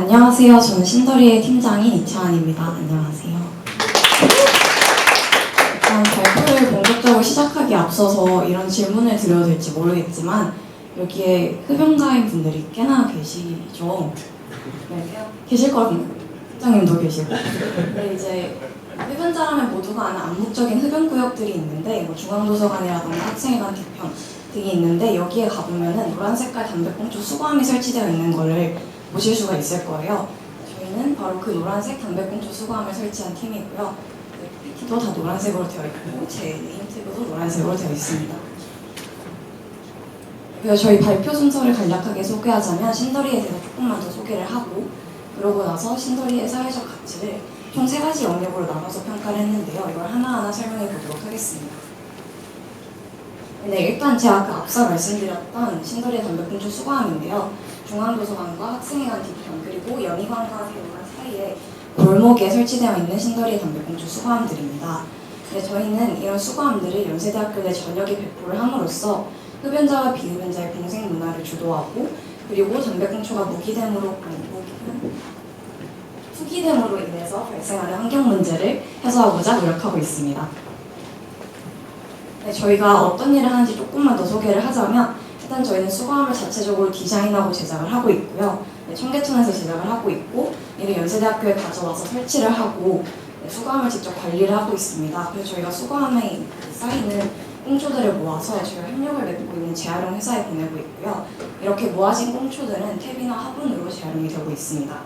안녕하세요. 저는 신더리의 팀장인 이채환입니다. 안녕하세요. 일단 발표를 본격적으로 시작하기 앞서서 이런 질문을 드려도 될지 모르겠지만 여기에 흡연가인 분들이 꽤나 계시죠? 네, 계실 거라고 팀장님도 계시고. 근데 이제 흡연자라면 모두가 아는 암묵적인 흡연 구역들이 있는데 뭐 중앙도서관이라던가 학생회관 뒤편 등이 있는데 여기에 가보면은 노란 색깔 담배꽁초 수거함이 설치되어 있는 거를 보실 수가 있을 거예요. 저희는 바로 그 노란색 담배꽁초 수거함을 설치한 팀이고요. PPT도 다 노란색으로 되어 있고 제 네임태그도 노란색으로 되어 있습니다. 그래서 저희 발표 순서를 간략하게 소개하자면 신더리에 대해서 조금만 더 소개를 하고 그러고 나서 신더리의 사회적 가치를 총 3가지 영역으로 나눠서 평가를 했는데요. 이걸 하나하나 설명해 보도록 하겠습니다. 네, 일단 제가 앞서 말씀드렸던 신더리의 담배꽁초 수거함인데요. 중앙도서관과 학생회관 뒤편 그리고 연희관과 대우관 사이에 골목에 설치되어 있는 신더리의 담배꽁초 수거함들입니다. 네, 저희는 이런 수거함들을 연세대학교 내 전역에 배포를 함으로써 흡연자와 비흡연자의 공생 문화를 주도하고 그리고 담배꽁초가 투기됨으로 인해서 발생하는 환경 문제를 해소하고자 노력하고 있습니다. 네, 저희가 어떤 일을 하는지 조금만 더 소개를 하자면 일단 저희는 수거함을 자체적으로 디자인하고 제작을 하고 있고요. 네, 청계천에서 제작을 하고 있고 이를 연세대학교에 가져와서 설치를 하고 네, 수거함을 직접 관리를 하고 있습니다. 그래서 저희가 수거함에 쌓이는 꽁초들을 모아서 저희가 협력을 맺고 있는 재활용 회사에 보내고 있고요. 이렇게 모아진 꽁초들은 탭이나 화분으로 재활용이 되고 있습니다.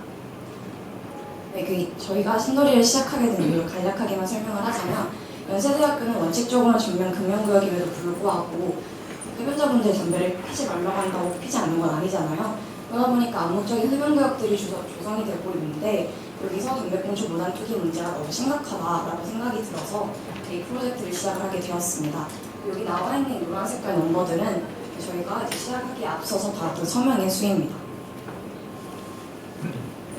네, 저희가 신더리를 시작하게 된 이유를 간략하게만 설명을 하자면 연세대학교는 원칙적으로 전면 금연구역임에도 불구하고 흡연자분들이 담배를 피지 말라고 한다고 피지 않는 건 아니잖아요. 그러다 보니까 암묵적인 흡연구역들이 조성이 되고 있는데 여기서 담배꽁초 무단 투기 문제가 너무 심각하다라고 생각이 들어서 이 프로젝트를 시작을 하게 되었습니다. 여기 나와 있는 노란 색깔 넘버들은 저희가 이제 시작하기에 앞서서 받았던 서명의 수입니다.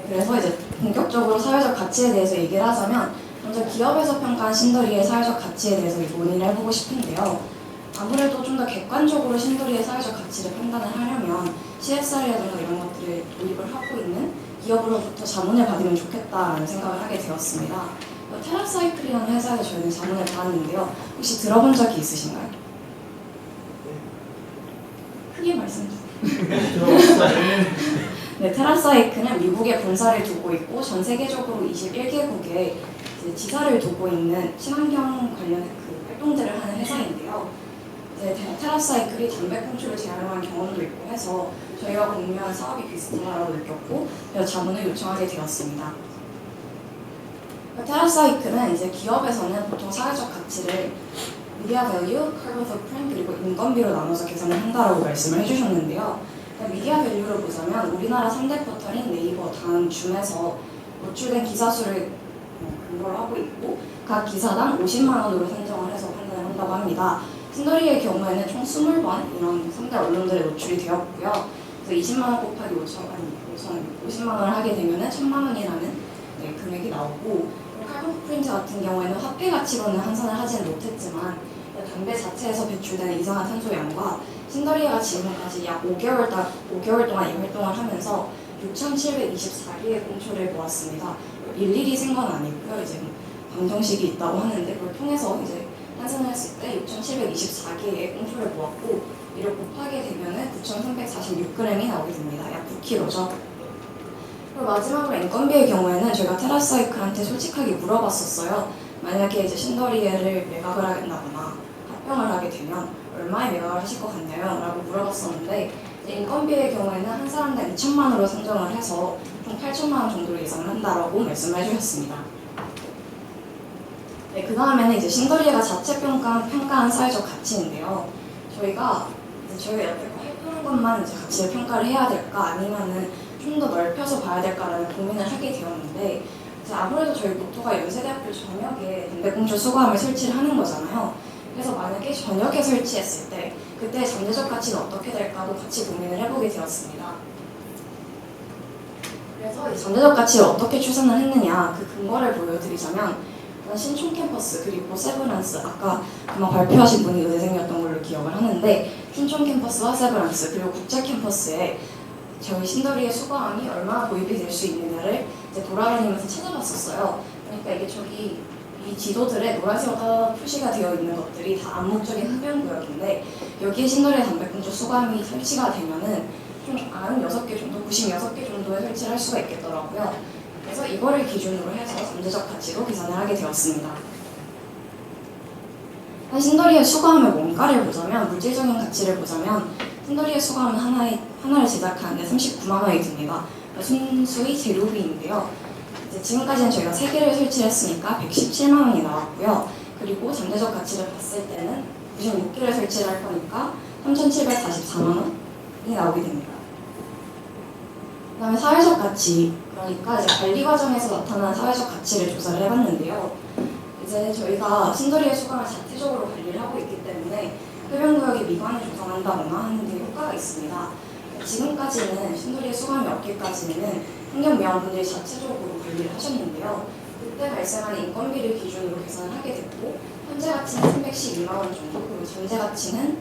그래서 이제 본격적으로 사회적 가치에 대해서 얘기를 하자면 먼저 기업에서 평가한 신더리의 사회적 가치에 대해서 논의를 해보고 싶은데요. 아무래도 좀 더 객관적으로 신더리의 사회적 가치를 판단을 하려면 CSR이라든가 이런 것들을 도입을 하고 있는 기업으로부터 자문을 받으면 좋겠다라는 생각을 하게 되었습니다. 테라사이클이라는 회사에 저희는 자문을 받았는데요. 혹시 들어본 적이 있으신가요? 크게 말씀해주세요. 네, 테라사이클은 미국에 본사를 두고 있고 전 세계적으로 21개국에 지사를 두고 있는 친환경 관련 활동들을 하는 회사인데요. 테라사이클이 담배꽁초를 재활용한 경험도 있고 해서 저희가 공유한 사업이 비슷하다고 느꼈고 그래서 자문을 요청하게 되었습니다. 테라사이클은 이제 기업에서는 보통 사회적 가치를 미디어 밸류, 카본 포트프린트 그리고 인건비로 나눠서 계산을 한다라고 말씀을 해주셨는데요. 미디어 밸류를 보자면 우리나라 3대 포털인 네이버, 다음, 줌에서 노출된 기사 수를 근거로 하고 있고 각 기사당 50만 원으로 산정을 해서 판단을 한다고 합니다. 신더리의 경우에는 총 20번 이런 3대 언론들에 노출이 되었고요. 그래서 20만 원 곱하기 50만 원을 하게 되면 1,000만 원이라는 금액이 나오고 카본 프린트 같은 경우에는 화폐 가치로는 환산을 하지는 못했지만 담배 자체에서 배출되는 이산화탄소량과 신더리가 지금까지 약 5개월 동안 이 활동을 하면서 6,724개의 꽁초를 모았습니다. 일일이 센 건 아니고요. 이제 방정식이 있다고 하는데 그걸 통해서 이제 환산을 했을 때 6,724개의 꽁초를 모았고 이를 곱하게 되면 9,346g이 나오게 됩니다. 약 9kg죠. 그리고 마지막으로 인건비의 경우에는 저희가 테라사이클한테 솔직하게 물어봤었어요. 만약에 이제 신더리를 매각을 하겠다거나 합병을 하게 되면 얼마에 매각을 하실 것 같나요? 라고 물어봤었는데 인건비의 경우에는 한 사람당 2,000만 원으로 산정을 해서 총 8,000만 원 정도로 예상을 한다라고 말씀을 해주셨습니다. 네, 그 다음에는 이제 신더리가 자체 평가한 사회적 가치인데요. 저희가 옆에 해보는 것만 이제 가치를 평가를 해야 될까 아니면은 좀 더 넓혀서 봐야 될까라는 고민을 하게 되었는데 아무래도 저희 모토가 연세대학교 전역에 담배꽁초 수거함을 설치를 하는 거잖아요. 그래서 만약에 전역에 설치했을 때 그때 잠재적 가치는 어떻게 될까도 같이 고민을 해보게 되었습니다. 그래서 이 잠재적 가치를 어떻게 추산을 했느냐 그 근거를 보여드리자면 신촌 캠퍼스 그리고 세브란스 아까 금방 발표하신 분이 의대생이었던 걸로 기억을 하는데 신촌 캠퍼스와 세브란스 그리고 국제 캠퍼스에 저희 신더리의 수거함이 얼마나 도입이 될 수 있느냐를 이제 돌아다니면서 찾아봤었어요. 그러니까 이게 저기 이 지도들에 노란색으로 표시가 되어 있는 것들이 다 암묵적인 흡연구역인데 여기에 신더리의 담배꽁초 수거함이 설치가 되면은 좀 96개 정도, 96개 정도에 설치를 할 수가 있겠더라고요. 그래서 이거를 기준으로 해서 잠재적 가치로 계산을 하게 되었습니다. 신더리의 수거함의 원가를 보자면, 물질적인 가치를 보자면 신더리의 수거함은 하나를 제작하는데 39만 원이 듭니다. 순수히 재료비인데요. 이제 지금까지는 저희가 3개를 설치했으니까 117만 원이 나왔고요. 그리고 잠재적 가치를 봤을 때는 96개를 설치를 할 거니까 3,744만 원이 나오게 됩니다. 그 다음에 사회적 가치, 그러니까 이제 관리 과정에서 나타나는 사회적 가치를 조사를 해봤는데요. 이제 저희가 신더리의 수거함을 자체적으로 관리를 하고 있기 때문에 흡연구역의 미관을 조성한다거나 하는 데 효과가 있습니다. 지금까지는 신더리의 수거함이 없기까지는 환경미화원분들이 자체적으로 관리를 하셨는데요. 그때 발생하는 인건비를 기준으로 계산을 하게 됐고 현재 가치는 312만 원 정도, 그리고 전제 가치는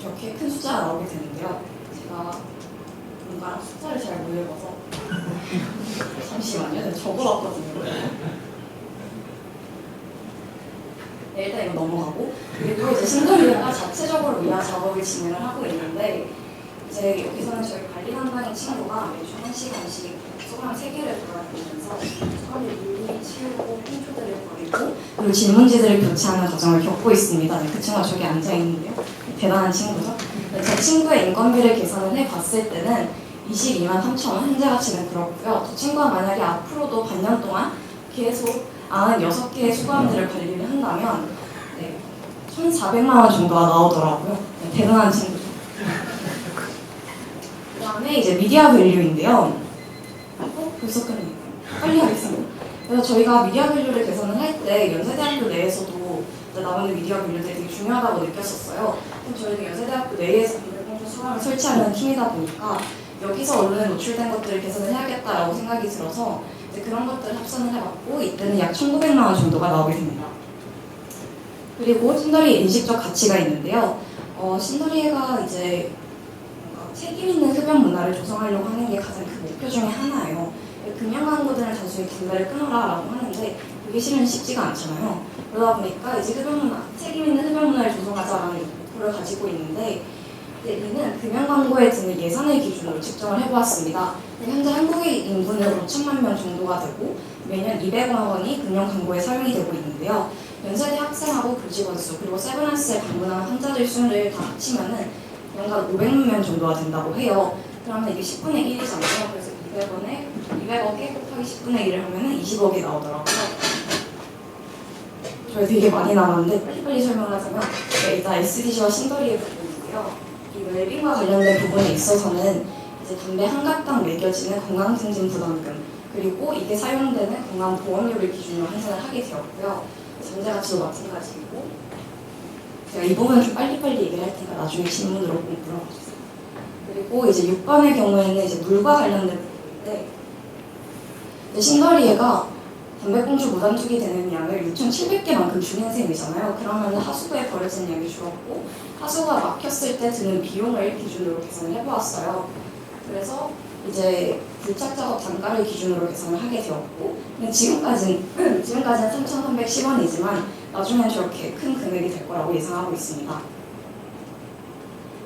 저렇게 큰 숫자가 나오게 되는데요. 제가 뭔가 숫자를 잘 못 읽어서 잠시만요. 제가 적어놨거든요. 네, 일단 이거 넘어가고, 그리고 이제 신더리가 자체적으로 미화 작업을 진행을 하고 있는데 이제 여기서는 저희 관리 담당인 친구가 매주 1시간씩 수거함 3개를 돌아다니면서 수거함을 물리 치우고 핀초들을 버리고 그리고 질문지들을 교체하는 과정을 겪고 있습니다. 그 친구가 저기 앉아있는데요. 대단한 친구죠. 제 친구의 인건비를 계산을 해봤을 때는 22만 3천 원, 현재 가치는 그렇고요. 저 친구가 만약에 앞으로도 반년 동안 계속 96개의 수거함들을 관리를 한다면 1,400만 원 정도가 나오더라고요. 대단한 친구죠. 그 다음에 이제 미디어 밸류인데요. 벌써 끝났네요. 빨리 하겠습니다. 그래서 저희가 미디어 밸류를 계산을 할 때 연세대학교 내에서도 나오는 미디어 밸류들이 되게 중요하다고 느꼈었어요. 저희는 연세대학교 내에서 담배꽁초 수거함을 설치하는 팀이다 보니까 여기서 언론에 노출된 것들을 개선을 해야겠다라고 생각이 들어서 이제 그런 것들을 합산을 해봤고 이때는 약 1,900만 원 정도가 나오게 됩니다. 그리고 신더리의 인식적 가치가 있는데요. 신더리가 이제 책임 있는 흡연 문화를 조성하려고 하는 게 가장 큰 목표 중에 하나예요. 금연 광고들은 단순히 담배를 끊어라라고 하는데 그게 실은 쉽지가 않잖아요. 그러다 보니까 이제 흡연 문화, 책임 있는 흡연 문화를 조성하자라는 목표를 가지고 있는데 이는 금연 광고에 드는 예산을 기준으로 측정을 해보았습니다. 현재 한국의 인구는 5천만 명 정도가 되고 매년 200억 원이 금연 광고에 사용이 되고 있는데요. 연세대 학생하고 교직원 수 그리고 세브란스에 방문한 환자들 수를 다 합치면은 연간 500만 명 정도가 된다고 해요. 그러면 이게 10분의 1이잖아요. 그래서 200억에 곱하기 10분의 1을 하면은 20억이 나오더라고요. 저희 되게 많이 나왔는데 빨리빨리 설명을 하자면 일단 SDG와 신더리의 부분이고요. 이 웰빙과 관련된 부분에 있어서는 이제 담배 한 갑당 매겨지는 건강증진 부담금 그리고 이게 사용되는 건강보험료를 기준으로 환산을 하게 되었고요. 잠재 가치도 마찬가지이고 제가 이 부분은 좀 빨리빨리 얘기를 할 테니까 나중에 질문으로 꼭 물어봐주세요. 그리고 이제 6번의 경우에는 이제 물과 관련된 부분인데 신더리에가 담배꽁초 무단 투기되는 양을 6,700개만큼 줄인 셈이잖아요. 그러면 하수구에 버려진 양이 줄었고 하수구가 막혔을 때 드는 비용을 기준으로 계산을 해보았어요. 그래서 이제 불착 작업 단가를 기준으로 계산을 하게 되었고 지금까지는 3,310원이지만 나중엔 저렇게 큰 금액이 될 거라고 예상하고 있습니다.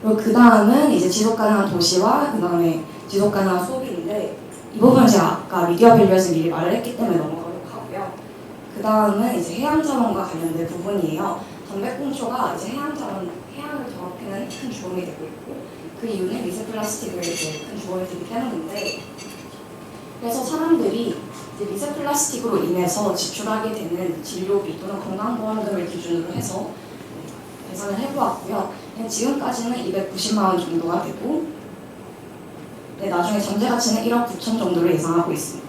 그리고 그 다음은 이제 지속가능한 도시와 그 다음에 지속가능한 소비인데 이 부분은 제가 아까 미디어 밸류에서 미리 말을 했기 때문에 넘어가도록 하고요. 그 다음은 이제 해양자원과 관련된 부분이에요. 담배꽁초가 이제 해양을 더럽히는 큰 주범이 되고 있고 그 이유는 미세 플라스틱을 이제 큰 주범이 되기 때문인데 그래서 사람들이 이제 미세 플라스틱으로 인해서 지출하게 되는 진료비 또는 건강보험금을 기준으로 해서 계산을 해보았고요. 지금까지는 290만 원 정도가 되고 나중에 잠재 가치는 1억 9천 정도를 예상하고 있습니다.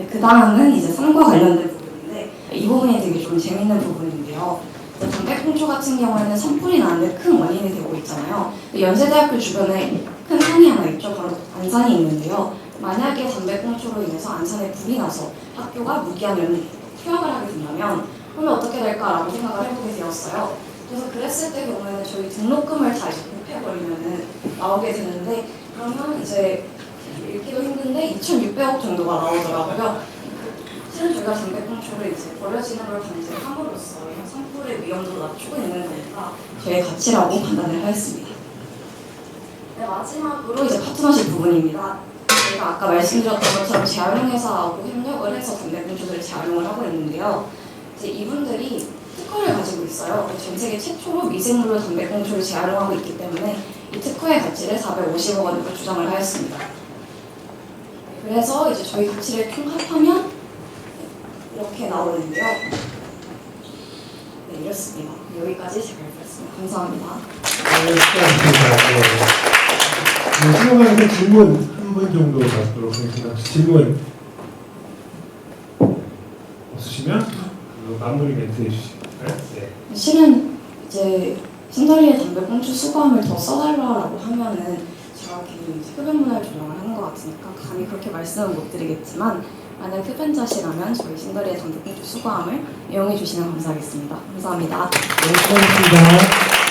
그 다음은 이제 산과 관련된 부분인데 이 부분이 되게 좀 재밌는 부분인데요. 담배꽁초 같은 경우에는 산불이 나는데 큰 원인이 되고 있잖아요. 연세대학교 주변에 큰 산이 하나 있죠. 바로 안산이 있는데요. 만약에 담배꽁초로 인해서 안산에 불이 나서 학교가 무기한 휴학을 하게 된다면 그러면 어떻게 될까라고 생각을 해보게 되었어요. 그래서 그랬을 때 경우에는 저희 등록금을 다 이제 합해버리면은 나오게 되는데 그러면 이제 읽기도 힘든데 2,600억 정도가 나오더라고요. 실은 저희가 담배꽁초를 이제 버려지는 걸 방지함으로써 산불의 위험도 낮추고 있는 거니까 저의 가치라고 판단을 하였습니다. 네, 마지막으로 이제 파트너십 부분입니다. 제가 아까 말씀드렸던 것처럼 재활용회사하고 협력을 해서 담배꽁초들을 재활용을 하고 있는데요. 이제 이분들이 특허를 가지고 있어요. 전 세계 최초로 미생물로 담배꽁초를 재활용하고 있기 때문에 이 특허의 가치를 450억 원으로 주장을 하였습니다. 그래서 이제 저희 가치를 총합하면 이렇게 나오는데요. 네, 이렇습니다. 여기까지 제가 발표했습니다. 감사합니다. 네, 수고하셨습니다. 질문 한 분 정도 받도록 하겠습니다. 질문 없으시면 마무리 멘트 해주시면. 네. 실은 이제 신다리의 담배꽁초 수거함을 더 써달라고 하면은 제가 괜히 흡연문화를 조장을 하는 것 같으니까 감히 그렇게 말씀은 못 드리겠지만 만약 흡연자시라면 저희 신다리의 담배꽁초 수거함을 이용해 주시면 감사하겠습니다. 감사합니다. 네, 수고하셨습니다.